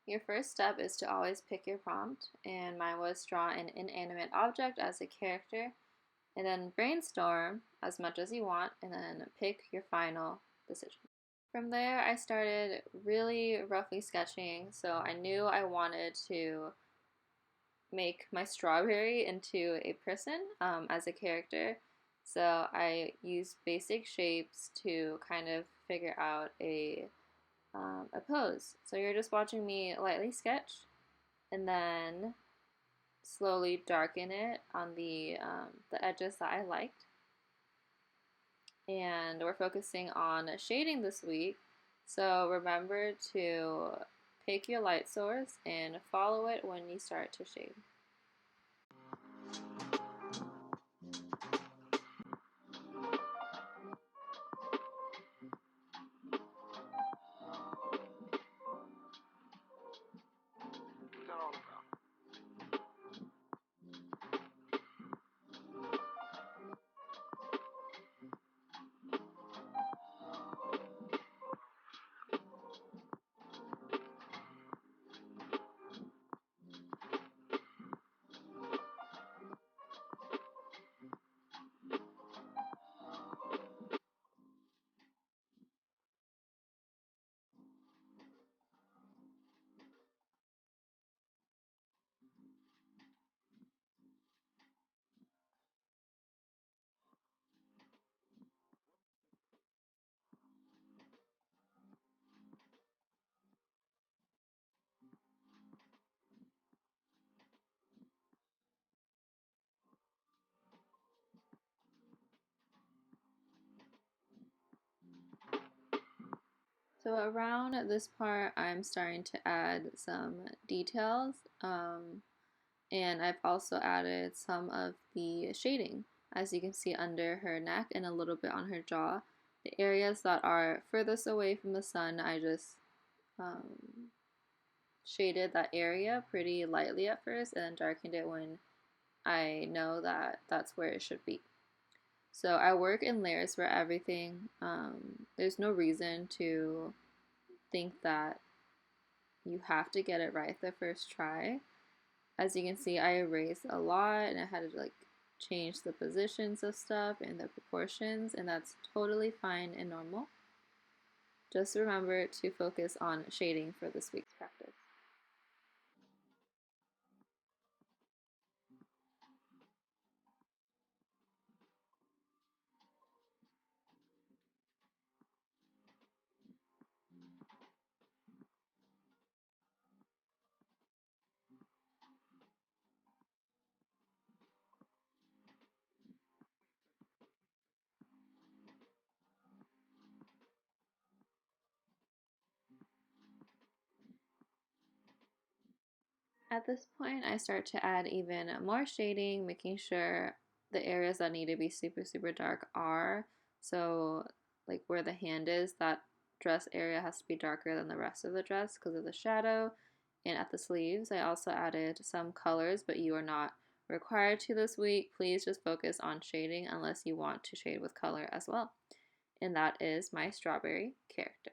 Your first step is to always pick your prompt, and mine was draw an inanimate object as a character, and then brainstorm as much as you want, and then pick your final decision. From there, I started really roughly sketching, so I knew I wanted to make my strawberry into a person as a character. So I used basic shapes to kind of figure out a pose. So you're just watching me lightly sketch and then slowly darken it on the edges that I liked. And we're focusing on shading this week. So remember to pick your light source and follow it when you start to shade. So around this part, I'm starting to add some details, and I've also added some of the shading, as you can see under her neck and a little bit on her jaw. The areas that are furthest away from the sun, I just um, shaded that area pretty lightly at first and then darkened it when I know that that's where it should be. So I work in layers for everything. There's no reason to think that you have to get it right the first try. As you can see, I erased a lot and I had to like change the positions of stuff and the proportions, and that's totally fine and normal. Just remember to focus on shading for this week's practice. At this point, I start to add even more shading, making sure the areas that need to be super, super dark are. So, like where the hand is, that dress area has to be darker than the rest of the dress because of the shadow. And at the sleeves, I also added some colors, but you are not required to this week. Please just focus on shading unless you want to shade with color as well. And that is my strawberry character.